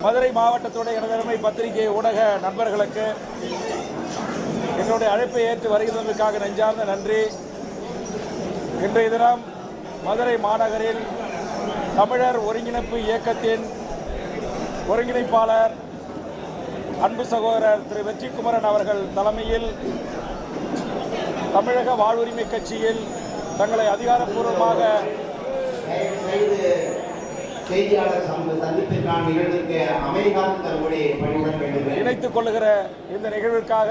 மதுரை மாவட்டத்துடைய எனதருமை பத்திரிகை ஊடக நண்பர்களுக்கு என்னுடைய அழைப்பை ஏற்று வருகிறதற்காக நெஞ்சார்ந்த நன்றி. இன்றைய தினம் மதுரை மாநகரில் தமிழர் ஒருங்கிணைப்பு இயக்கத்தின் ஒருங்கிணைப்பாளர் அன்பு சகோதரர் திரு வெற்றிக்குமரன் அவர்கள் தலைமையில் தமிழக வாழ்வுரிமை கட்சியில் தங்களை அதிகாரப்பூர்வமாக இணைத்துக் கொள்ளுகிற இந்த நிகழ்விற்காக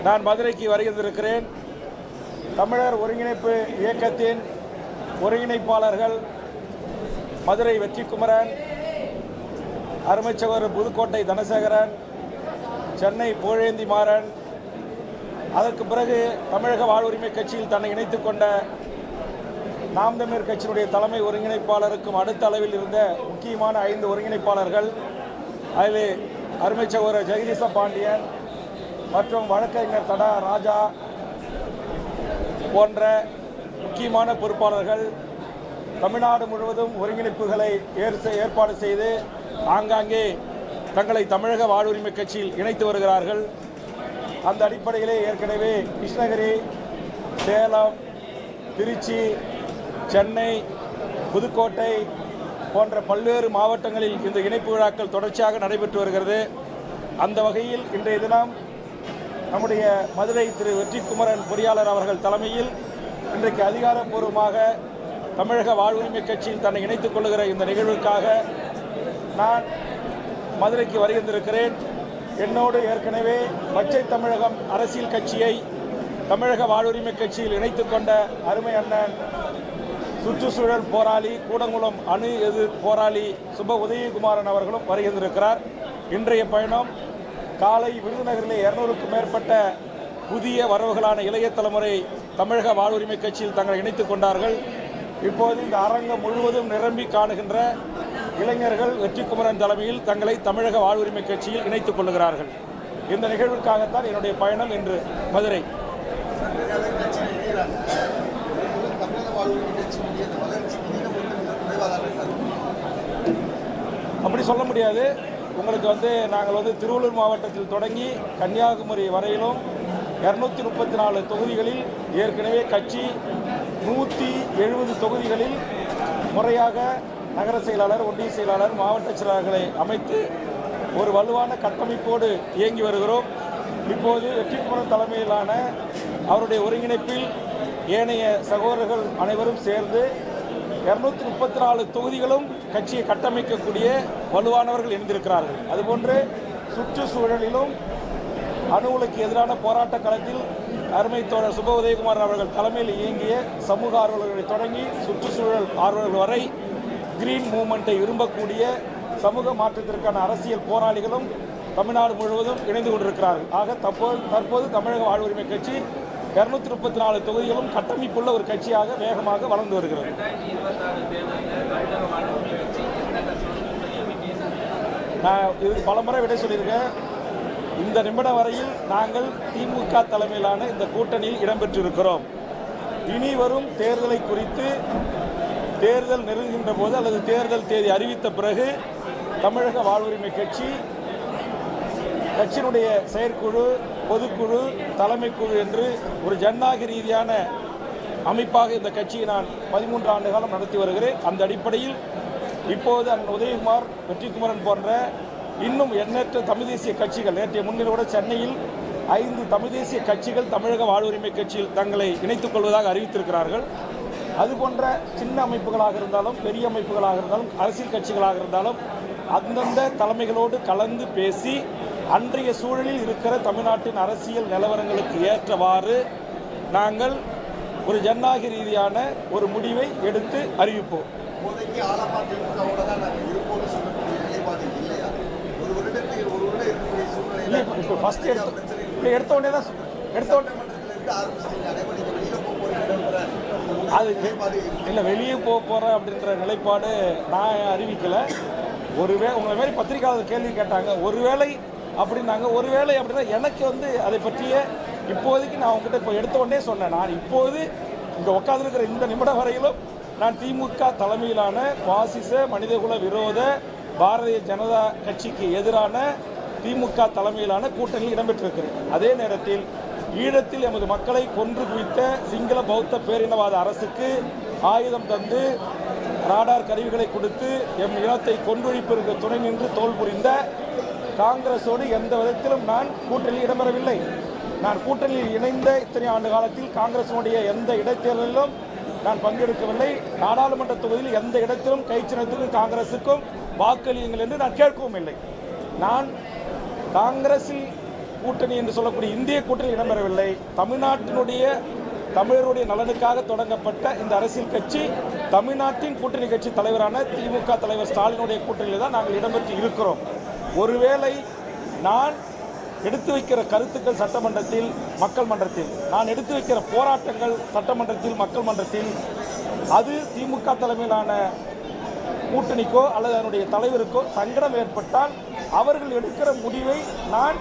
நான் மதுரைக்கு வருகின்றிருக்கிறேன். தமிழர் ஒருங்கிணைப்பு இயக்கத்தின் ஒருங்கிணைப்பாளர்கள் மதுரை வெற்றிக்குமரன், அருமைச்சகோதரர் புதுக்கோட்டை தனசேகரன், சென்னை புகழேந்தி மாறன், அதற்கு பிறகு தமிழக வாழ்வுரிமை கட்சியில் தன்னை இணைத்துக் கொண்ட நாம் தமிழர் கட்சியினுடைய தலைமை ஒருங்கிணைப்பாளருக்கும் அடுத்த அளவில் இருந்த முக்கியமான 5 ஒருங்கிணைப்பாளர்கள், அதில் அருமை சகோதரர் ஜெகதீச பாண்டியன் மற்றும் வழக்கறிஞர் தடா ராஜா போன்ற முக்கியமான பொறுப்பாளர்கள் தமிழ்நாடு முழுவதும் ஒருங்கிணைப்புகளை ஏற்பாடு செய்து ஆங்காங்கே தங்களை தமிழக வாழ்வுரிமை கட்சியில் இணைத்து வருகிறார்கள். அந்த அடிப்படையிலே ஏற்கனவே கிருஷ்ணகிரி, சேலம், திருச்சி, சென்னை, புதுக்கோட்டை போன்ற பல்வேறு மாவட்டங்களில் இந்த இணைப்பு விழாக்கள் தொடர்ச்சியாக நடைபெற்று வருகிறது. அந்த வகையில் இன்றைய தினம் நம்முடைய மதுரை திரு வெற்றிக்குமரன் பொறியாளர் அவர்கள் தலைமையில் இன்றைக்கு அதிகாரப்பூர்வமாக தமிழக வாழ்வுரிமை கட்சியில் தன்னை இணைத்துக் கொள்ளுகிற இந்த நிகழ்வுக்காக நான் மதுரைக்கு வருகின்றிருக்கிறேன். என்னோடு ஏற்கனவே பச்சை தமிழகம் அரசியல் கட்சியை தமிழக வாழ்வுரிமை கட்சியில் இணைத்துக் கொண்ட அருமை அண்ணன் சுற்றுச்சூழல் போராளி, கூடங்குளம் அணு எதிர் போராளி சுப உதயகுமாரன் அவர்களும் வருகின்றிருக்கிறார். இன்றைய பயணம் காலை விருதுநகரிலே 200க்கும் மேற்பட்ட புதிய வரவுகளான இளைய தலைமுறை தமிழக வாழ்வுரிமை கட்சியில் தங்களை இணைத்துக் கொண்டார்கள். இப்போது இந்த அரங்கம் முழுவதும் நிரம்பி காணுகின்ற இளைஞர்கள் வெற்றிக்குமரன் தலைமையில் தங்களை தமிழக வாழ்வுரிமை கட்சியில் இணைத்துக் கொள்ளுகிறார்கள். இந்த நிகழ்விற்காகத்தான் என்னுடைய பயணம் இன்று மதுரை. அப்படி சொல்ல முடியாது. உங்களுக்கு நாங்கள் திருவள்ளூர் மாவட்டத்தில் தொடங்கி கன்னியாகுமரி வரையிலும் 234 தொகுதிகளில் ஏற்கனவே கட்சி 170 தொகுதிகளில் முறையாக நகர செயலாளர், ஒன்றிய செயலாளர், மாவட்ட செயலாளர்களை அமைத்து ஒரு வலுவான கட்டமைப்போடு இயங்கி வருகிறோம். இப்போது வெற்றிக்குமரன் தலைமையிலான அவருடைய ஒருங்கிணைப்பில் ஏனைய சகோதரர்கள் அனைவரும் சேர்ந்து 234 தொகுதிகளும் கட்சியை கட்டமைக்கக்கூடிய வலுவானவர்கள் இணைந்திருக்கிறார்கள். அதுபோன்று சுற்றுச்சூழலிலும் அணு உலைக்கு எதிரான போராட்ட களத்தில் அருமை தோழர் சுப உதயகுமார் அவர்கள் தலைமையில் இயங்கிய சமூக ஆர்வலர்களை தொடங்கி சுற்றுச்சூழல் ஆர்வலர்கள் வரை கிரீன் மூவ்மெண்ட்டை விரும்பக்கூடிய சமூக மாற்றத்திற்கான அரசியல் போராளிகளும் தமிழ்நாடு முழுவதும் இணைந்து கொண்டிருக்கிறார்கள். ஆக தற்போது தமிழக வாழ்வுரிமை கட்சி 234 தொகுதிகளும் கட்டமைப்புள்ள ஒரு கட்சியாக வேகமாக வளர்ந்து வருகிறது. நான் இதுக்கு பலமுறை விடை சொல்லியிருக்கேன். இந்த நிமிடம் வரையில் நாங்கள் திமுக தலைமையிலான இந்த கூட்டணியில் இடம்பெற்றிருக்கிறோம். இனி வரும் தேர்தலை குறித்து தேர்தல் நெருங்குகின்ற போது அல்லது தேர்தல் தேதி அறிவித்த பிறகு தமிழக வாழ்வுரிமை கட்சியினுடைய செயற்குழு, பொதுக்குழு, தலைமைக்குழு என்று ஒரு ஜனநாயக ரீதியான அமைப்பாக இந்த கட்சியை நான் 13 ஆண்டு காலம் நடத்தி வருகிறேன். அந்த அடிப்படையில் இப்போது அண்ணன் உதயகுமார், வெற்றிக்குமரன் போன்ற இன்னும் எண்ணற்ற தமிழ் தேசிய கட்சிகள், நேற்றைய முன்னிலோடு சென்னையில் 5 தமிழ் தேசிய கட்சிகள் தமிழக வாழ்வுரிமை கட்சியில் தங்களை இணைத்துக் கொள்வதாக அறிவித்திருக்கிறார்கள். அதுபோன்ற சின்ன அமைப்புகளாக இருந்தாலும், பெரிய அமைப்புகளாக இருந்தாலும், அரசியல் கட்சிகளாக இருந்தாலும் அந்தந்த தலைமைகளோடு கலந்து பேசி அன்றைய சூழலில் இருக்கிற தமிழ்நாட்டின் அரசியல் நிலவரங்களுக்கு ஏற்றவாறு நாங்கள் ஒரு ஜனநாயக ரீதியான ஒரு முடிவை எடுத்து அறிவிப்போம். அது இல்லை, வெளியே போகிறேன் அப்படின்ற நிலைப்பாடு நான் அறிவிக்கலை. ஒருவேளை உங்களை மாதிரி பத்திரிகையாளர் கேள்வி கேட்டாங்க, ஒருவேளை அப்படின்னாங்க. ஒருவேளை அப்படின்னா எனக்கு அதை பற்றிய இப்போதைக்கு நான் உங்ககிட்ட இப்போ எடுத்த உடனே சொன்னேன். நான் இப்போது இங்கே உட்காந்துருக்கிற இந்த நிமிடம் வரையிலும் நான் திமுக தலைமையிலான பாசிச மனிதகுல விரோத பாரதிய ஜனதா கட்சிக்கு எதிரான திமுக தலைமையிலான கூட்டணியில் இடம்பெற்றிருக்கிறது. அதே நேரத்தில் ஈழத்தில் எமது மக்களை கொன்று குவித்த சிங்கள பௌத்த பேரினவாத அரசுக்கு ஆயுதம் தந்து ராடார் கருவிகளை கொடுத்து எம் இனத்தை கொன்றொழிப்பதற்கு துணை நின்று தோல் புரிந்த காங்கிரஸோடு எந்த விதத்திலும் நான் கூட்டணியில் இடம்பெறவில்லை. நான் கூட்டணியில் இணைந்த இத்தனை ஆண்டு காலத்தில் காங்கிரஸினுடைய எந்த இடைத்தேர்தலிலும் நான் பங்கெடுக்கவில்லை. நாடாளுமன்ற தொகுதியில் எந்த இடத்திலும் கைச்சின்னத்துக்கும் காங்கிரசுக்கும் வாக்களியுங்கள் என்று நான் கேட்கவும் இல்லை. நான் காங்கிரஸில் கூட்டணி என்று சொல்லக்கூடிய இந்திய கூட்டணி இடம்பெறவில்லை. தமிழ்நாட்டினுடைய தமிழருடைய நலனுக்காக தொடங்கப்பட்ட இந்த அரசியல் கட்சி தமிழ்நாட்டின் கூட்டணி கட்சி தலைவரான திமுக தலைவர் ஸ்டாலினுடைய கூட்டணியில் தான் நாங்கள் இடம்பெற்று இருக்கிறோம். ஒருவேளை நான் எடுத்து வைக்கிற கருத்துக்கள் சட்டமன்றத்தில் மக்கள் மன்றத்தில், நான் எடுத்து வைக்கிற போராட்டங்கள் சட்டமன்றத்தில் மக்கள் மன்றத்தில், அது திமுக தலைமையிலான கூட்டணிக்கோ அல்லது அதனுடைய தலைவருக்கோ சங்கடம் ஏற்பட்டால் அவர்கள் எடுக்கிற முடிவை நான்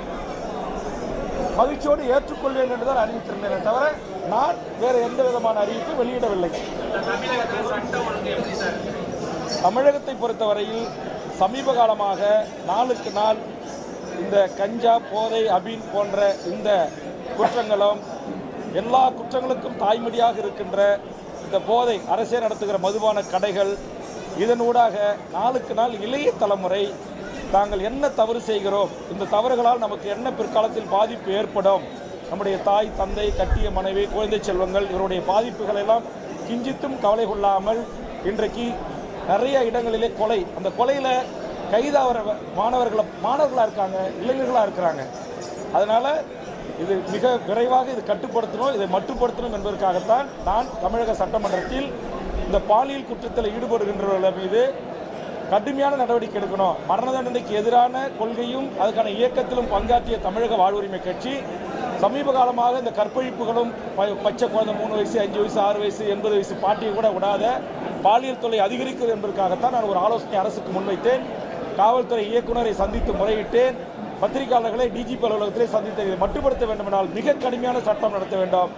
மகிழ்ச்சியோடு ஏற்றுக்கொள்வேன் என்றுதான் அறிவித்திருந்தேனே தவிர நான் வேறு எந்த விதமான அறிவிப்பு வெளியிடவில்லை. தமிழகத்தை பொறுத்தவரையில் சமீப காலமாக நாளுக்கு நாள் இந்த கஞ்சா, போதை, அபீன் போன்ற இந்த குற்றங்களும் எல்லா குற்றங்களுக்கும் தாய்மடியாக இருக்கின்ற இந்த போதை அரசே நடத்துகிற மதுபான கடைகள், இதனூடாக நாளுக்கு நாள் இளைய தலைமுறை தாங்கள் என்ன தவறு செய்கிறோம், இந்த தவறுகளால் நமக்கு என்ன பிற்காலத்தில் பாதிப்பு ஏற்படும், நம்முடைய தாய் தந்தை, கட்டிய மனைவி, குழந்தை செல்வங்கள் இவருடைய பாதிப்புகள் எல்லாம் கிஞ்சித்தும் கவலை கொள்ளாமல் இன்றைக்கு நிறைய இடங்களிலே கொலை, அந்த கொலையில் கைதாகிற மாணவர்களாக இருக்காங்க, இளைஞர்களாக இருக்கிறாங்க. அதனால் இது மிக விரைவாக இது கட்டுப்படுத்தணும், இதை மட்டுப்படுத்தணும் என்பதற்காகத்தான் நான் தமிழக சட்டமன்றத்தில் இந்த பாலியல் குற்றத்தில் ஈடுபடுகின்றவர்கள் மீது கடுமையான நடவடிக்கை எடுக்கணும், மரண தண்டனைக்கு எதிரான கொள்கையும் அதுக்கான இயக்கத்திலும் பங்காற்றிய தமிழக வாழ்வுரிமை கட்சி சமீப காலமாக இந்த கற்பழிப்புகளும் பச்சை குழந்தை 3 வயசு 5 வயசு 6 வயசு 80 வயசு பாட்டியை கூட விடாத பாலியல் தொல்லை அதிகரிக்கிறது என்பதற்காகத்தான் நான் ஒரு ஆலோசனை அரசுக்கு முன்வைத்தேன். காவல்துறை இயக்குநரை சந்தித்து முறையிட்டேன். பத்திரிகையாளர்களை டிஜிபி அலுவலகத்திலே சந்தித்து இதை மட்டுப்படுத்த வேண்டும் என்றால் மிக கடுமையான சட்டம் நடத்த வேண்டும்.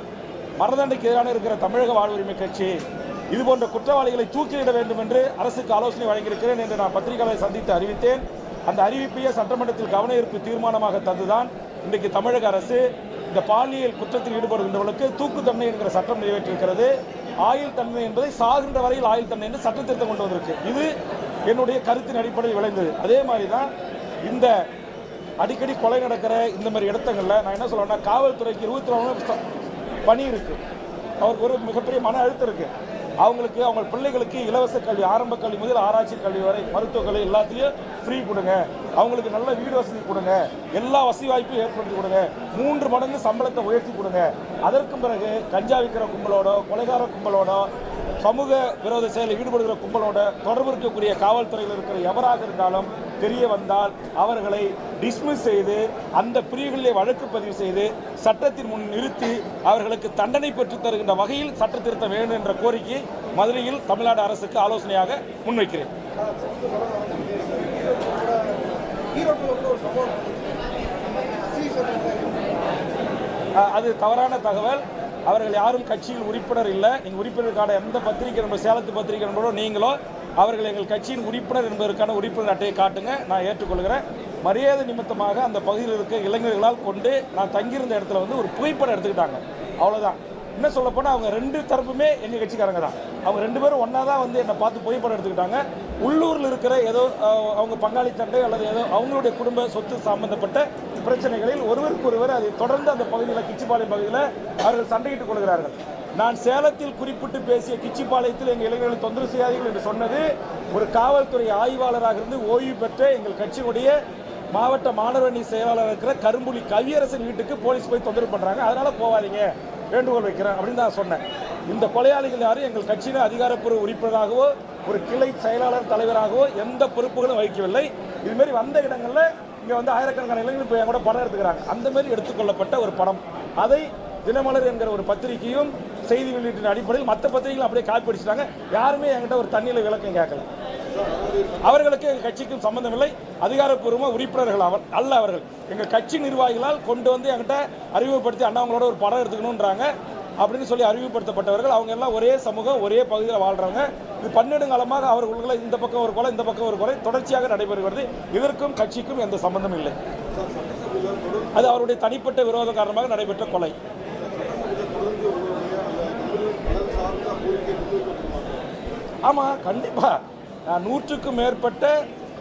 மரண தண்டனைக்கு எதிரான இருக்கிற தமிழக வாழ்வுரிமை கட்சி இதுபோன்ற குற்றவாளிகளை தூக்கிலிட வேண்டும் என்று அரசுக்கு ஆலோசனை வழங்கியிருக்கிறேன் என்று நான் பத்திரிகையாளரை சந்தித்து அறிவித்தேன். அந்த அறிவிப்பையே சட்டமன்றத்தில் கவன ஈர்ப்பு தீர்மானமாக தந்துதான் இன்றைக்கு தமிழக அரசு இந்த பாலியல் குற்றத்தில் ஈடுபடுகின்றவர்களுக்கு தூக்கு தண்டனை என்கிற சட்டம் நிறைவேற்றிருக்கிறது. ஆயுள் தண்டனை என்பதை சாகின்ற வரையில் ஆயுள் தண்டனை என்று சட்ட திருத்தம் கொண்டு வந்திருக்கு. இது என்னுடைய கருத்தின் அடிப்படையில் விளைந்தது. அதே மாதிரி தான் இந்த அடிக்கடி கொலை நடக்கிற இந்த மாதிரி இடத்துங்களில் நான் என்ன சொல்லுவேன்னா, காவல்துறைக்கு 24 பணி இருக்குது, அவருக்கு ஒரு மிகப்பெரிய மன அழுத்தம் இருக்குது. அவங்களுக்கு அவங்க பிள்ளைகளுக்கு இலவச கல்வி, ஆரம்ப கல்வி முதல் ஆராய்ச்சி கல்வி வரை, மருத்துவ கல்வி எல்லாத்தையும் ஃப்ரீ கொடுங்க, அவங்களுக்கு நல்ல வீடு வசதி கொடுங்க, எல்லா வசதி வாய்ப்பும் ஏற்படுத்தி கொடுங்க, 3 மடங்கு சம்பளத்தை உயர்த்தி கொடுங்க. அதற்கு பிறகு கஞ்சா விற்கிற கும்பலோட, கொலைகார கும்பலோட, சமூக விரோத செயலில் ஈடுபடுகிற கும்பலோட தொடர்பு இருக்கக்கூடிய காவல்துறையில் இருக்கிற எவராக இருந்தாலும் தெரிய வந்தால் அவர்களை டிஸ்மிஸ் செய்து அந்த பிரிவுகளிலே வழக்கு பதிவு செய்து சட்டத்தின் முன் நிறுத்தி அவர்களுக்கு தண்டனை பெற்றுத் தருகின்ற வகையில் சட்ட திருத்தம் வேண்டும் என்ற கோரிக்கையை மதுரையில் தமிழ்நாடு அரசுக்கு ஆலோசனையாக முன்வைக்கிறேன். அது தவறான தகவல். அவர்கள் யாரும் கட்சியில் உறுப்பினர் இல்லை. நீங்கள் உறுப்பினருக்கான எந்த பத்திரிகை நம்ம சேலத்து பத்திரிகை நண்பரோ நீங்களோ அவர்கள் எங்கள் கட்சியின் உறுப்பினர் என்பதற்கான உறுப்பினர் அட்டையை காட்டுங்க, நான் ஏற்றுக்கொள்கிறேன். மரியாதை நிமித்தமாக அந்த பகுதியில் இருக்க இளைஞர்களால் கொண்டு நான் தங்கியிருந்த இடத்துல வந்து ஒரு புகைப்படம் எடுத்துக்கிட்டாங்க, அவ்வளோதான். என்ன சொல்ல போனால் அவங்க 2 தரப்புமே எங்கள் கட்சிக்காரங்க தான். அவங்க 2 பேரும் ஒன்றா தான் வந்து என்னை பார்த்து புகைப்படம் எடுத்துக்கிட்டாங்க. உள்ளூரில் இருக்கிற ஏதோ அவங்க பங்காளி சண்டை அல்லது ஏதோ அவங்களுடைய குடும்ப சொத்து சம்பந்தப்பட்ட பிரச்சனைகளில் ஒருவருக்கொருவர் அதை தொடர்ந்து அந்த பகுதியில் கிச்சிபாளையம் பகுதியில் அவர்கள் சண்டையிட்டுக் கொள்கிறார்கள். நான் சேலத்தில் குறிப்பிட்டு பேசிய கிச்சிபாளையத்தில் எங்கள் இளைஞர்களை தொந்தரவு செய்யாதீர்கள் என்று சொன்னது ஒரு காவல்துறை ஆய்வாளராக இருந்து ஓய்வு பெற்ற எங்கள் கட்சியினுடைய மாவட்ட மாணவரணி செயலாளர் இருக்கிற கரும்புலி கவியரசன் வீட்டுக்கு போலீஸ் போய் தொந்தரவு பண்ணுறாங்க, அதனால் போகாதீங்க, வேண்டுகோள் வைக்கிறேன் அப்படின்னு தான் சொன்னேன். இந்த கொலையாளிகள் யாரும் எங்கள் கட்சியில் அதிகாரப்பூர்வ உறுப்பினராகவோ ஒரு கிளை செயலாளர் தலைவராகவோ எந்த பொறுப்புகளும் வகிக்கவில்லை. இதுமாரி வந்த இடங்களில் இங்கே வந்து ஆயிரக்கணக்கான இளைஞர்கள் போய் கூட படம் எடுத்துக்கிறாங்க. அந்த மாதிரி எடுத்துக்கொள்ளப்பட்ட ஒரு படம். அதை தினமலர் என்கிற ஒரு பத்திரிகையும் செய்தி வெளியீட்டின் அடிப்படையில் மற்ற பத்திரிகைகளும் அப்படியே காப்பி அடிச்சிட்டாங்க. யாருமே என்கிட்ட ஒரு தண்ணியில் விளக்கம் கேட்கல. அவர்களுக்கு எங்கள் கட்சிக்கும் சம்பந்தம் இல்லை. அதிகாரப்பூர்வமாக உறுப்பினர்கள் அல்ல அவர்கள். எங்கள் கட்சி நிர்வாகிகளால் கொண்டு வந்து என்கிட்ட அறிமுகப்படுத்தி அண்ணாவங்களோட ஒரு படம் எடுத்துக்கணுன்றாங்க. அப்படின்னு சொல்லி அறிவுப்படுத்தப்பட்டவர்கள். அவங்க எல்லாம் ஒரே சமூகம், ஒரே பகுதியில் வாழ்கிறாங்க. இது பன்னெடுங்காலமாக அவர்களுக்குள்ள இந்த பக்கம் ஒரு கொலை, இந்த பக்கம் ஒரு கொலை தொடர்ச்சியாக நடைபெறுகிறது. இதற்கும் கட்சிக்கும் எந்த சம்பந்தம் இல்லை. அது அவருடைய தனிப்பட்ட விரோத காரணமாக நடைபெற்ற கொலை. ஆமாம், கண்டிப்பாக. நான் 100க்கும் மேற்பட்ட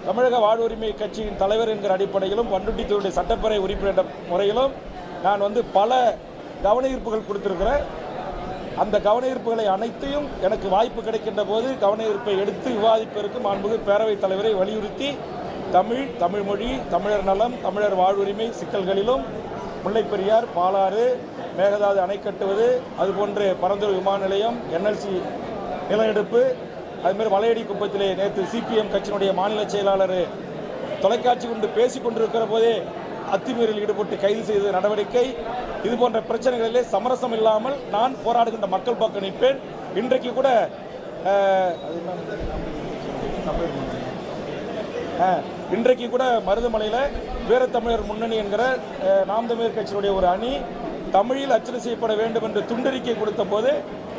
தமிழக வாழ்வுரிமை கட்சியின் தலைவர் என்கிற அடிப்படையிலும் பண்ருட்டித்துறையுடைய சட்டப்பேரவை உறுப்பினர் என்ற முறையிலும் நான் பல கவனஈர்ப்புகள் கொடுத்திருக்கிறேன். அந்த கவனஈர்ப்புகளை அனைத்தையும் எனக்கு வாய்ப்பு கிடைக்கின்ற போது கவனஈர்ப்பை எடுத்து விவாதிப்பதற்கு மாண்புமிகு பேரவைத் தலைவரை வலியுறுத்தி தமிழ் மொழி, தமிழர் நலம், தமிழர் வாழ்வுரிமை சிக்கல்களிலும் முல்லைப்பெரியார், பாலாறு, மேகதாது அணை கட்டுவது, அதுபோன்று பரந்தூர் விமான நிலையம், NLC நிலநடுப்பு, அதுமாதிரி மலையடி குப்பத்திலே நேற்று CPM கட்சியினுடைய மாநில செயலாளர் தொலைக்காட்சி கொண்டு பேசி கொண்டிருக்கிற போதே அத்துமீறலில் ஈடுபட்டு கைது செய்த நடவடிக்கை, இது போன்ற பிரச்சனைகளிலே சமரசம் இல்லாமல் நான் போராடுகின்ற மக்கள் பக்கம் நிற்பேன். இன்றைக்கு கூட மருதமலையில் வீரத்தமிழர் முன்னணி என்கிற நாம் தமிழர் கட்சியினுடைய ஒரு அணி தமிழில் அச்சனை செய்யப்பட வேண்டும் என்று துண்டறிக்கை கொடுத்த போது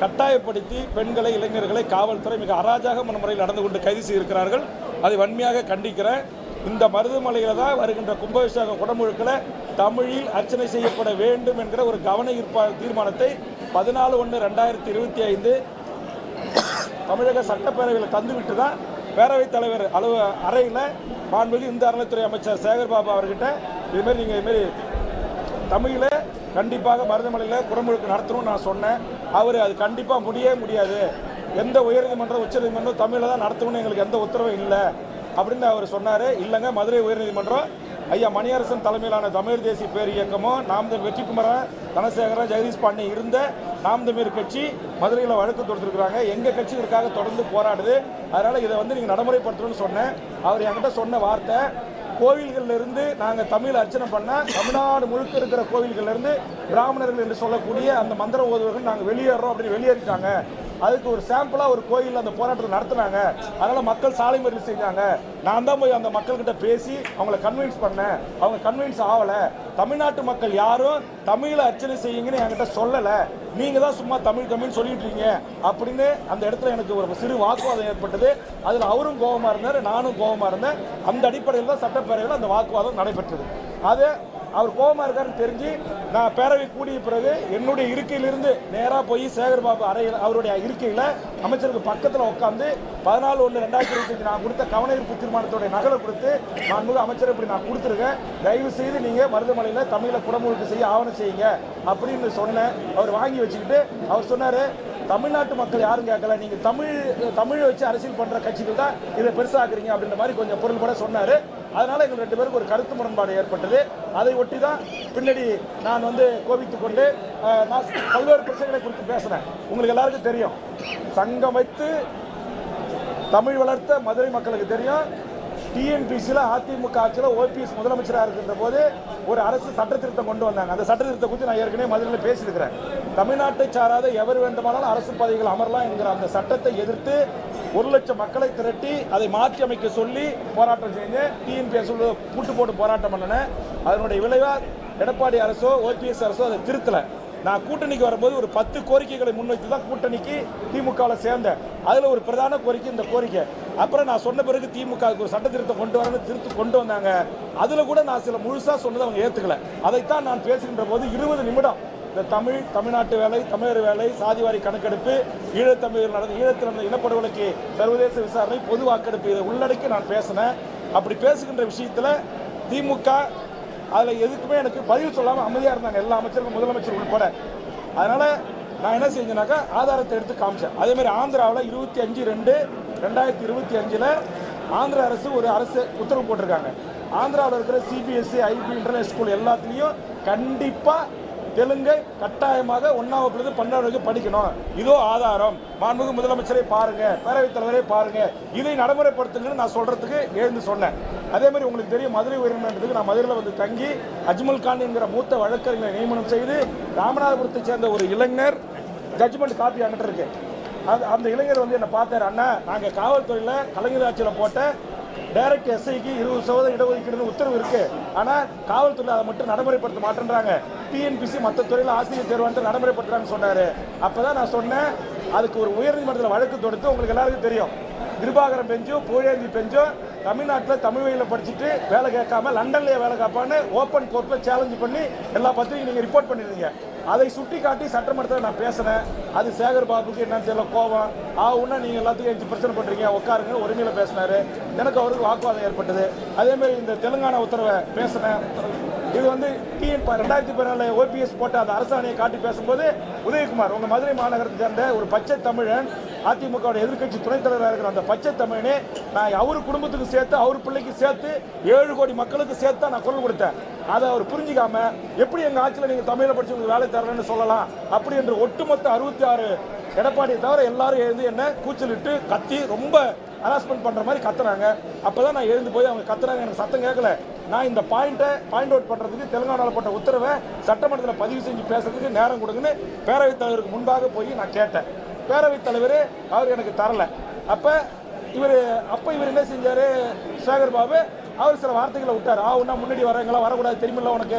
கட்டாயப்படுத்தி பெண்களை, இளைஞர்களை காவல்துறை மிக அராஜகமான முறையில் நடந்து கொண்டு கைது செய்திருக்கிறார்கள். அதை வன்மையாக கண்டிக்கிறேன். இந்த மருதமலையில் தான் வருகின்ற கும்பாபிஷேக குடமுழுக்கில் தமிழில் அர்ச்சனை செய்யப்பட வேண்டும் என்கிற ஒரு கவன ஈர்ப்பு தீர்மானத்தை 14/1/2025 தமிழக சட்டப்பேரவையில் தந்துவிட்டு தான் பேரவைத் தலைவர் அறையில் மாண்புமிகு இந்து அறநிலைத்துறை அமைச்சர் சேகர்பாபு அவர்கிட்ட இதுமாரி நீங்கள் இதுமாரி தமிழில் கண்டிப்பாக மருதமலையில் குடமுழுக்கு நடத்தணும்னு நான் சொன்னேன். அவர் அது கண்டிப்பாக முடியாது, எந்த உயர்நீதிமன்றம் உச்சநீதிமன்றம் தமிழில் தான் நடத்தணும்னு எங்களுக்கு எந்த உத்தரவும் இல்லை அப்படின்னு அவர் சொன்னார். இல்லைங்க, மதுரை உயர்நீதிமன்றம் ஐயா மணியரசன் தலைமையிலான தமிழ் தேசிய பேர் இயக்கமும் நாம் வெற்றிக்குமரன், தனசேகரன், ஜெகதீஷ் பாண்டி இருந்த நாம் தமிழ் கட்சி மதுரையில் வழக்கு தொடுத்துருக்குறாங்க. எங்கள் கட்சி இதற்காக தொடர்ந்து போராடுது. அதனால் இதை நீங்கள் நடைமுறைப்படுத்தணும்னு சொன்னேன். அவர் என்கிட்ட சொன்ன வார்த்தை, கோவில்களிலிருந்து நாங்கள் தமிழ் அர்ச்சனை பண்ணால் தமிழ்நாடு முழுக்க இருக்கிற கோவில்களிலிருந்து பிராமணர்கள் என்று சொல்லக்கூடிய அந்த மந்திர ஓதுவர்கள் நாங்கள் வெளியேறோம் அப்படின்னு வெளியேறிட்டாங்க. அதுக்கு ஒரு சாம்பிளாக ஒரு கோயிலில் அந்த போராட்டத்தை நடத்துனாங்க. அதனால் மக்கள் சாலை மறியல் செஞ்சாங்க. நான் தான் போய் அந்த மக்கள்கிட்ட பேசி அவங்கள கன்வின்ஸ் பண்ணேன். அவங்க கன்வின்ஸ் ஆகலை. தமிழ்நாட்டு மக்கள் யாரும் தமிழில் அர்ச்சனை செய்யுங்கன்னு என்கிட்ட சொல்லலை. நீங்கள் தான் சும்மா தமிழ் சொல்லிட்டு இருக்கீங்க அப்படின்னு அந்த இடத்துல எனக்கு ஒரு சிறு வாக்குவாதம் ஏற்பட்டது. அதில் அவரும் கோபமாக இருந்தார், நானும் கோபமாக இருந்தேன். அந்த அடிப்படையில் தான் சட்டப்பேரவையில் அந்த வாக்குவாதம் நடைபெற்றது. அது அவர் கோபமாக இருக்காருன்னு தெரிஞ்சு நான் பேரவை கூடிய பிறகு என்னுடைய இருக்கையிலிருந்து நேராக போய் சேகர்பாபு அறையில் அவருடைய இருக்கையில் அமைச்சருக்கு பக்கத்தில் உட்காந்து 14/1/2025 நான் கொடுத்த கவனஈர்ப்பு தீர்மானத்தோடைய நகலை கொடுத்து நான் அமைச்சர் இப்படி நான் கொடுத்துருக்கேன், தயவு செய்து நீங்கள் மருதமலையில் தமிழில் குடமுழுக்கு செய்ய ஆவணம் செய்யுங்க அப்படின்னு சொன்னேன். அவர் வாங்கி வச்சுக்கிட்டு அவர் சொன்னார், தமிழ்நாட்டு மக்கள் யாரும் கேட்கல, நீங்கள் தமிழை வச்சு அரசியல் பண்ணுற கட்சிகள் தான் இதை பெருசாக்குறீங்க அப்படின்ற மாதிரி கொஞ்சம் பொருள் கூட சொன்னார். அதனால் எங்கள் 2 பேருக்கு ஒரு கருத்து முரண்பாடு ஏற்பட்டது. அதை ஒட்டி தான் பின்னாடி நான் கோபித்து கொண்டு நான் பல்வேறு பிரச்சனைகளை குறித்து பேசுகிறேன். உங்களுக்கு எல்லாருக்கும் தெரியும், சங்கம் வைத்து தமிழ் வளர்த்த மதுரை மக்களுக்கு தெரியும். TNPCயில் அதிமுக ஆட்சியில் OPS முதலமைச்சராக இருக்கின்ற போது ஒரு அரசு சட்ட திருத்தம் கொண்டு வந்தாங்க. அந்த சட்ட திருத்தம் குறித்து நான் ஏற்கனவே மதுரையில் பேசியிருக்கிறேன். தமிழ்நாட்டை சாராத எவர் வேண்டுமானாலும் அரசு பதவிகள் அமரலாம் என்கிற அந்த சட்டத்தை எதிர்த்து 1 லட்சம் மக்களை திரட்டி அதை மாற்றி அமைக்க சொல்லி போராட்டம் செஞ்சு TNPS பூட்டு போட்டு போராட்டம் பண்ணினேன். அதனுடைய விளைவாக எடப்பாடி அரசோ OPS அரசோ அதை திருத்தலை. நான் கூட்டணிக்கு வரும்போது ஒரு 10 கோரிக்கைகளை முன்வைத்து தான் கூட்டணிக்கு திமுகவில் சேர்ந்தேன். அதில் ஒரு பிரதான கோரிக்கை இந்த கோரிக்கை. அப்புறம் நான் சொன்ன பிறகு திமுகவுக்கு ஒரு சட்ட திருத்தம் கொண்டு வரணும்னு கொண்டு வந்தாங்க. அதில் கூட நான் சில முழுசாக சொன்னதை அவங்க ஏற்றுக்கல. அதைத்தான் நான் பேசுகின்ற போது 20 நிமிடம் இந்த தமிழ்நாட்டு வேலை, தமிழர் வேலை, சாதிவாரி கணக்கெடுப்பு, ஈழத்தில் நடந்த இனப்படுகொலைக்கு சர்வதேச விசாரணை, பொது வாக்கெடுப்பு இதை உள்ளடக்கி நான் பேசினேன். அப்படி பேசுகின்ற விஷயத்தில் திமுக அதில் எதுக்குமே எனக்கு பதில் சொல்லாமல் அமைதியாக இருந்தாங்க, எல்லா அமைச்சர்களும் முதலமைச்சர் உட்பட. அதனால் நான் என்ன செஞ்சேனாக்கா ஆதாரத்தை எடுத்து காமிச்சேன். அதேமாதிரி ஆந்திராவில் 25/2/2025 ஆந்திர அரசு ஒரு உத்தரவு போட்டிருக்காங்க. ஆந்திராவில் இருக்கிற CBSE, IB இன்டர்நேஷனல் ஸ்கூல் எல்லாத்துலேயும் கண்டிப்பாக தெலுங்கை கட்டாயமாக 1ஆம் வகுப்புலேருந்து 12ஆம் வகுப்பு படிக்கணும். இதோ ஆதாரம், மாண்புமிகு முதலமைச்சரை பாருங்கள், பேரவைத் தலைவரை பாருங்கள், இதை நடைமுறைப்படுத்துங்கன்னு நான் சொல்கிறதுக்கு எழுந்து சொன்னேன். அதே மாதிரி உங்களுக்கு தெரியும், மதுரை உயர்நீதிமன்றத்துக்கு நான் மதுரையில் தங்கி அஜ்மல் கான் என்கிற மூத்த வழக்கறிஞரை நியமனம் செய்து ராமநாதபுரத்தை சேர்ந்த ஒரு இளைஞர் ஜட்ஜ்மெண்ட் காப்பி அங்கிட்டு இருக்கு. அந்த இளைஞர் என்னை பார்த்தார், அண்ணா நாங்கள் காவல்துறையில் கலைஞர் ஆட்சியில் போட்ட டைரக்ட் எஸ்ஐக்கு 20% இடஒதுக்கீடு உத்தரவு இருக்கு. ஆனால் காவல்துறை அதை மட்டும் நடைமுறைப்படுத்த மாட்டேன்றாங்க. டிஎன்பிசி மற்ற துறையில் ஆசிரியர் தேர்வானத்தை நடைமுறைப்படுத்துறாங்கன்னு சொன்னாரு. அப்பதான் நான் சொன்னேன், அதுக்கு ஒரு உயர்நீதிமன்றத்தில் வழக்கு தொடுத்து, உங்களுக்கு எல்லாருக்கும் தெரியும், கிருபாகரம் பெஞ்சும் புகழேந்தி பெஞ்சும் தமிழ்நாட்டில் தமிழ் வழியில் படிச்சுட்டு வேலை கேட்காம லண்டன்லேயே வேலை கேட்பான்னு ஓப்பன் கோர்ட்டில் சேலஞ்சு பண்ணி எல்லா பத்திரிகையும் நீங்கள் ரிப்போர்ட் பண்ணிருந்தீங்க. அதை சுட்டி காட்டி சட்டமன்றத்தில் நான் பேசினேன். அது சேகர் பாபுக்கு என்னன்னு தெரியல, கோபம் ஆகுன்னா நீங்கள் எல்லாத்துக்கும் எஞ்சி பிரச்சனை பண்ணுறீங்க, உட்காருங்க ஒருமையில் பேசினாரு. எனக்கு அவருக்கு வாக்குவாதம் ஏற்பட்டது. அதேமாதிரி இந்த தெலுங்கானா உத்தரவை பேசினேன். இது வந்து 2014 ஓபிஎஸ் போட்ட அந்த அரசாணையை காட்டி பேசும்போது உதயகுமார், உங்கள் மதுரை மாநகரத்தை சேர்ந்த ஒரு பச்சை தமிழன், அதிமுக எதிர்க்கட்சி துணைத் தலைவராக இருக்கிற அந்த பச்சை தமிழனே நான் அவர் குடும்பத்துக்கு சேர்த்து, அவர் பிள்ளைக்கு சேர்த்து 7 கோடி மக்களுக்கு சேர்த்து நான் குரல் கொடுத்தேன். அதை அவர் புரிஞ்சிக்காம எப்படி எங்கள் ஆட்சியில் நீங்கள் தமிழில் படிச்சு உங்களுக்கு வேலை தரலன்னு சொல்லலாம் அப்படி என்று ஒட்டுமொத்த 66 எடப்பாடியை தவிர எல்லாரும் எழுந்து என்ன கூச்சலிட்டு கத்தி ரொம்ப ஹராஸ்மெண்ட் பண்ணுற மாதிரி கத்துறாங்க. அப்போ தான் நான் எழுந்து போய் அவங்க கத்துறாங்க, எனக்கு சத்தம் கேட்கல. நான் இந்த பாயிண்ட் அவுட் பண்ணுறதுக்கு தெலுங்கானாவில் போட்ட உத்தரவை சட்டமன்றத்தில் பதிவு செஞ்சு பேசுறதுக்கு நேரம் கொடுங்கன்னு பேரவைத் தலைவருக்கு முன்பாக போய் நான் கேட்டேன். பேரவைத் தலைவர் அவர் எனக்கு தரல. அப்போ இவர் என்ன செஞ்சார், சேகர் பாபு அவர் சில வார்த்தைகளை விட்டார். ஒன்றா முன்னாடி வரவங்களா வரக்கூடாது தெரியுமில்ல உனக்கு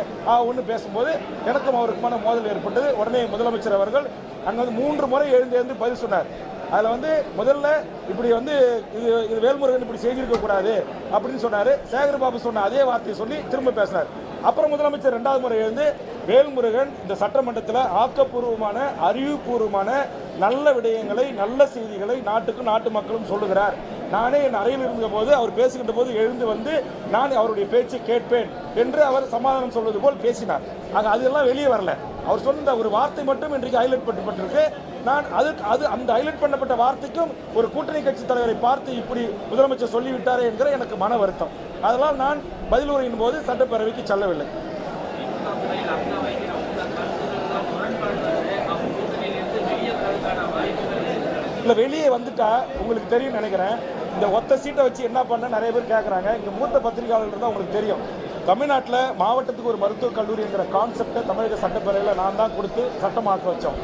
ஒன்று பேசும்போது எனக்கும் அவருக்குமான மோதல் ஏற்பட்டது. உடனே முதலமைச்சர் அவர்கள் அங்கே வந்து 3 முறை எழுந்து பதில் சொன்னார். அதில் வந்து முதல்ல இப்படி வந்து இது வேல்முருகன் இப்படி செய்திருக்கக்கூடாது அப்படின்னு சொன்னார். சேகர் பாபு சொன்ன அதே வார்த்தையை சொல்லி திரும்ப பேசினார். அப்புறம் முதலமைச்சர் 2வது முறை எழுந்து வேல்முருகன் இந்த சட்டமன்றத்தில் ஆக்கப்பூர்வமான அறிவுபூர்வமான நல்ல விடயங்களை, நல்ல செய்திகளை நாட்டுக்கும் நாட்டு மக்களும் சொல்லுகிறார். நானே என் அறையில் இருந்த போது அவர் பேசுகின்ற போது எழுந்து வந்து நான் அவருடைய பேச்சை கேட்பேன் என்று அவர் சமாதானம் சொல்வது போல் பேசினார். ஆக அதெல்லாம் வெளியே வரல. அவர் சொன்ன ஒரு வார்த்தை மட்டும் இன்றைக்கு ஹைலைட் பண்ணப்பட்டிருக்கு. நான் அந்த ஹைலைட் பண்ணப்பட்ட வார்த்தைக்கும் ஒரு கூட்டணி கட்சி தலைவரை பார்த்து இப்படி முதலமைச்சர் சொல்லிவிட்டாரே என்கிற எனக்கு மன வருத்தம். அதனால் நான் பதில் உரையின் போது சட்டப்பேரவைக்கு செல்லவில்லை. இல்லை, வெளியே வந்துட்டா உங்களுக்கு தெரியும் நினைக்கிறேன். இந்த ஒத்த சீட்டை வச்சு என்ன பண்ண நிறைய பேர் கேட்குறாங்க. இங்கே மூத்த பத்திரிகையாளர்கள் தான் உங்களுக்கு தெரியும். தமிழ்நாட்டில் மாவட்டத்துக்கு ஒரு மருத்துவக் கல்லூரி என்கிற கான்செப்டை தமிழக சட்டப்பேரவையில் நான் தான் கொடுத்து சட்டமாக்க வச்சோம்.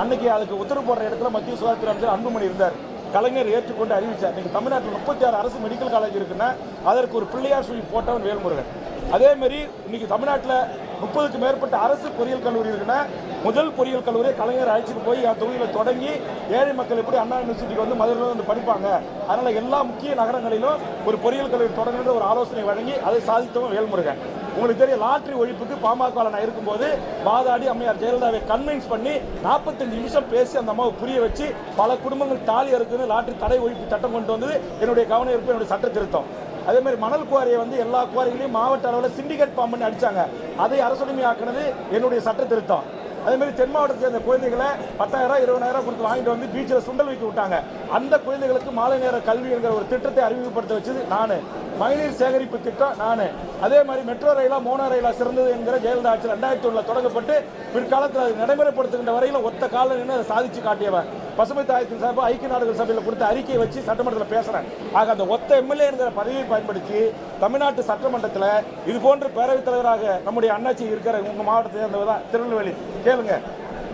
அன்னைக்கு அதுக்கு உத்தரவு போடுற இடத்துல மத்திய சுகாதாரத்துறை அமைச்சர் அன்புமணி இருந்தார். கலைஞர் ஏற்றுக்கொண்டு அறிவித்தார். இன்னைக்கு தமிழ்நாட்டில் 36 அரசு மெடிக்கல் காலேஜ் இருக்குன்னா அதற்கு ஒரு பிள்ளையார் சொல்லி போட்டவன் வேல்முருகன். அதேமாரி இன்னைக்கு தமிழ்நாட்டில் 30க்கும் மேற்பட்ட அரசு பொறியியல் கல்லூரி இருக்குன்னா முதல் பொறியியல் கல்லூரியை கலைஞர் அழைச்சிட்டு போய் தொகுதியில் தொடங்கி ஏழை மக்கள் எப்படி அண்ணா யூனிவர்சிட்டிக்கு வந்து மதுரையில் வந்து படிப்பாங்க, அதனால் எல்லா முக்கிய நகரங்களிலும் ஒரு பொறியியல் கல்லூரி தொடங்குகின்ற ஒரு ஆலோசனை வழங்கி அதை சாதித்தவன் வேல்முருகன். உங்களுக்கு தெரியும், லாட்டரி ஒழிப்புக்கு பாமக நான் இருக்கும்போது வாதாடி அம்மையார் ஜெயலலிதாவை கன்வின்ஸ் பண்ணி 45 நிமிஷம் பேசி அந்த அம்மாவை புரிய வச்சு பல குடும்பங்கள் தாலி அறுக்குன்னு லாட்டரி தடை ஒழிப்பு சட்டம் கொண்டு வந்தது என்னுடைய கவனம் இருப்பு, என்னுடைய சட்ட திருத்தம். அதே மாதிரி மணல் குவாரியை வந்து எல்லா குவாரிகளையும் மாவட்ட அளவில் சிண்டிகேட் ஃபார்ம் பண்ணி அடிச்சாங்க. அதை அரசுரிமை ஆக்குனது என்னுடைய சட்ட திருத்தம். அதே மாதிரி தென் மாவட்டத்தில் சேர்ந்த குழந்தைகளை 10,000 20,000 கொடுத்து வாங்கிட்டு வந்து பீச்சில் சுண்டல் வைக்க விட்டாங்க. அந்த குழந்தைகளுக்கு மாலை நேர கல்வி என்கிற ஒரு திட்டத்தை அறிமுகப்படுத்த வச்சது நான். மழைநீர் சேகரிப்பு திட்டம் நான். அதே மாதிரி மெட்ரோ ரயிலா மோனோ ரயிலா சிறந்தது என்கிற ஜெயலலிதா ஆட்சியில் 2001 தொடங்கப்பட்டு பிற்காலத்தில் அதை நடைமுறைப்படுத்துகின்ற வரையில் ஒத்த கால நின்று அதை சாதிச்சு காட்டியவன். பசுமை தாயத்தின் சார்பாக ஐக்கிய நாடுகள் சபையில் கொடுத்த அறிக்கையை வச்சு சட்டமன்றத்தில் பேசுகிறேன். ஆக அந்த ஒத்த எம்எல்ஏ என்கிற பதவியை பயன்படுத்தி தமிழ்நாட்டு சட்டமன்றத்தில் இது போன்ற பேரவைத் தலைவராக நம்முடைய அண்ணாச்சி இருக்கிற உங்கள் மாவட்டத்தை சேர்ந்தவர் தான் திருநெல்வேலி. கேளுங்க,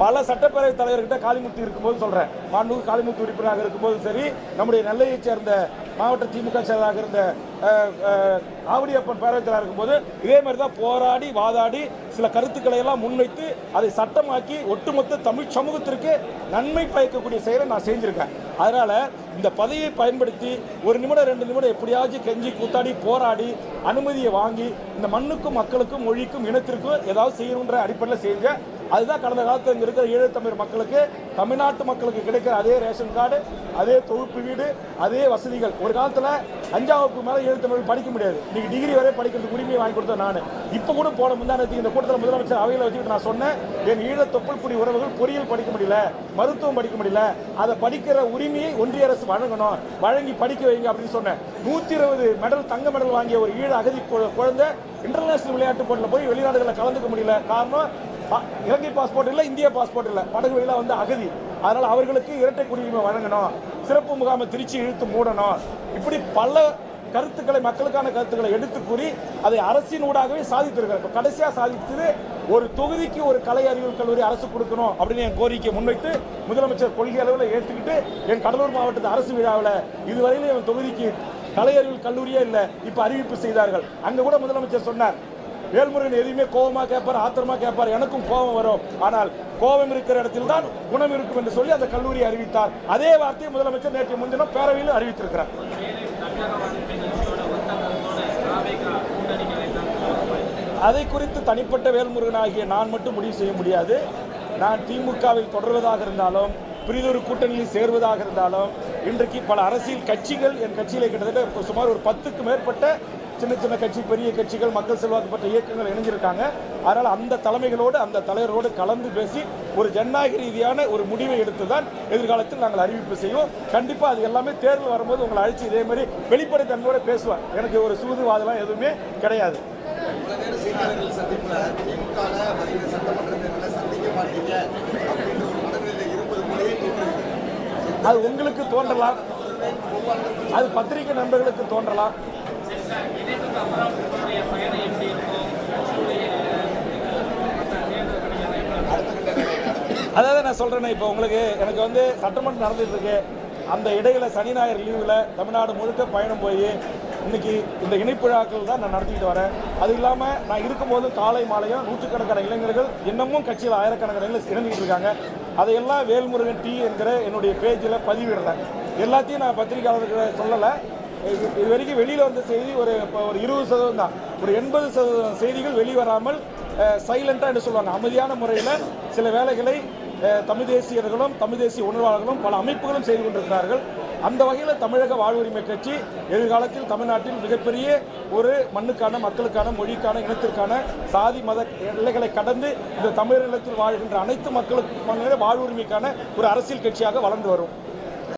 பல சட்டப்பேரவைத் தலைவர்கிட்ட காளிமுத்து இருக்கும்போது சொல்கிறேன், மாண்புமிகு காளிமுத்து உறுப்பினராக இருக்கும்போது சரி, நம்முடைய நெல்லையை சேர்ந்த மாவட்ட திமுக செயலாளராக இருந்த ஆவடியப்பன் பேரவைத் தலைவராக இருக்கும்போது இதே மாதிரி தான் போராடி வாதாடி சில கருத்துக்களை எல்லாம் முன்வைத்து அதை சட்டமாக்கி ஒட்டுமொத்த தமிழ் சமூகத்திற்கு நன்மை பயக்கக்கூடிய செயலை நான் செஞ்சுருக்கேன். அதனால் இந்த பதவியை பயன்படுத்தி 1 நிமிடம் 2 நிமிடம் எப்படியாச்சும் கெஞ்சி கூத்தாடி போராடி அனுமதியை வாங்கி இந்த மண்ணுக்கும் மக்களுக்கும் மொழிக்கும் இனத்திற்கும் ஏதாவது செய்யணுன்ற அடிப்படையில் செஞ்ச அதுதான் கடந்த காலத்தில் இங்கே இருக்கிற ஈழத்தமிழ் மக்களுக்கு, தமிழ்நாட்டு மக்களுக்கு கிடைக்கிற அதே ரேஷன் கார்டு, அதே தொகுப்பு வீடு, அதே வசதிகள். ஒரு காலத்தில் 5ஆம் வகுப்பு மேலே ஈழத்தமிழ் படிக்க முடியாது. இன்னைக்கு டிகிரி வரை படிக்கிறதுக்கு உரிமையை வாங்கி கொடுத்தேன் நான். இப்போ கூட போன முந்தானத்துக்கு இந்த கூட்டத்தில் முதலமைச்சர் அவையில் வச்சுக்கிட்டு நான் சொன்னேன், என் ஈழ தொப்புள்குடி உறவுகள் பொறியியல் படிக்க முடியல, மருத்துவம் படிக்க முடியல, அதை படிக்கிற உரிமையை ஒன்றிய அரசு வழங்கணும், வழங்கி படிக்க வைங்க அப்படின்னு சொன்னேன். 120 மெடல், தங்க மெடல் வாங்கிய ஒரு ஈழ அகதி குழந்தை இன்டர்நேஷனல் விளையாட்டு போட்டியில் போய் வெளிநாடுகளில் கலந்துக்க முடியல. காரணம், இலங்கை பாஸ்போர்ட் இல்லை, இந்திய பாஸ்போர்ட் இல்லை, படகு வழியில் வந்து அகதி. அதனால் அவர்களுக்கு இரட்டை குடியுரிமை வழங்கணும், சிறப்பு முகாமை திருச்சி இழுத்து மூடணும், இப்படி பல கருத்துக்களை, மக்களுக்கான கருத்துக்களை எடுத்து கூறி அதை அரசின் ஊடாகவே சாதித்திருக்கிறார். இப்போ கடைசியாக சாதித்தது ஒரு தொகுதிக்கு ஒரு கலை அறிவியல் கல்லூரி அரசு கொடுக்கணும் அப்படின்னு என் கோரிக்கை முன்வைத்து முதலமைச்சர் கொள்கை அளவில் ஏற்றுக்கிட்டு என் கடலூர் மாவட்டத்து அரசு விழாவில் இதுவரையிலும் என் தொகுதிக்கு கலை அறிவியல் கல்லூரியே இல்லை, இப்போ அறிவிப்பு செய்தார்கள். அங்கே கூட முதலமைச்சர் சொன்னார், வேல்முருகன் எதையுமே கோபமா கேட்பார், ஆத்திரமா கேட்பார், எனக்கும் கோபம் வரும், ஆனால் கோபம் இருக்கிற இடத்தில் தான் குணம் இருக்கும் என்று சொல்லி அந்த கல்லூரியை அறிவித்தார். அதே வார்த்தையை முதலமைச்சர் நேற்று முன்தினம் பேரவையில் அறிவித்திருக்கிறார். அதை குறித்து தனிப்பட்ட வேல்முருகன் ஆகிய நான் மட்டும் முடிவு செய்ய முடியாது. நான் திமுகவில் தொடர்வதாக இருந்தாலும், பிரிதொரு கூட்டணியில் சேர்வதாக இருந்தாலும், இன்றைக்கு பல அரசியல் கட்சிகள் என் கட்சியிலே கிட்டத்தட்ட சுமார் ஒரு 10க்கும் மேற்பட்ட சின்ன சின்ன கட்சி, பெரிய கட்சிகள், மக்கள் செல்வாக்கு பெற்ற இயக்கங்கள் இணைஞ்சிருக்காங்க. அதனால் அந்த தலைமைகளோடு, அந்த தலைவரோடு கலந்து பேசி ஒரு ஜனநாயக ரீதியான ஒரு முடிவை எடுத்து தான் எதிர்காலத்தில் நாங்கள் அறிவிப்பு செய்வோம். கண்டிப்பாக அது எல்லாமே தேர்தல் வரும்போது உங்களை அழைச்சி இதே மாதிரி வெளிப்படைத்தன்மையோடு பேசுவார். எனக்கு ஒரு சூதுவாதெல்லாம் எதுவுமே கிடையாது. அது உங்களுக்கு தோன்றலாம், அது பத்திரிகை நண்பர்களுக்கு தோன்றலாம். அதாவது நான் சொல்றேன், இப்போ உங்களுக்கு எனக்கு வந்து சட்டமன்றம் நடந்துட்டு இருக்கு. அந்த இடையில சனி ஞாயிறு லீவில் தமிழ்நாடு முழுக்க பயணம் போய் இன்னைக்கு இந்த இணைப்புழாக்கள் தான் நான் நடத்திக்கிட்டு வரேன். அது இல்லாமல் நான் இருக்கும்போது காலை மாலையும் நூற்றுக்கணக்கான இளைஞர்கள் இன்னமும் கட்சியில் ஆயிரக்கணக்கான இணைந்துக்கிட்டு இருக்காங்க. அதையெல்லாம் வேல்முருகன் டி என்கிற என்னுடைய பேஜில் பதிவிடுறேன். எல்லாத்தையும் நான் பத்திரிகையாளர்களுக்கு சொல்லலை. இது வரைக்கும் வெளியில் வந்த செய்தி ஒரு 20% தான். ஒரு 80% செய்திகள் வெளிவராமல் சைலண்டாக என்று சொல்லுவாங்க, அமைதியான முறையில் சில வேலைகளை தமிழ் தேசியர்களும் தமிழ் தேசிய உணர்வாளர்களும் பல அமைப்புகளும் செய்து கொண்டிருக்கிறார்கள். அந்த வகையில் தமிழக வாழ்வுரிமை கட்சி எதிர்காலத்தில் தமிழ்நாட்டில் மிகப்பெரிய ஒரு மண்ணுக்கான, மக்களுக்கான, மொழிக்கான, இனத்திற்கான, சாதி மத எல்லைகளை கடந்து இந்த தமிழ் நிலத்தில் வாழ்கின்ற அனைத்து மக்களுக்கு வாழ்வுரிமைக்கான ஒரு அரசியல் கட்சியாக வளர்ந்து வரும்.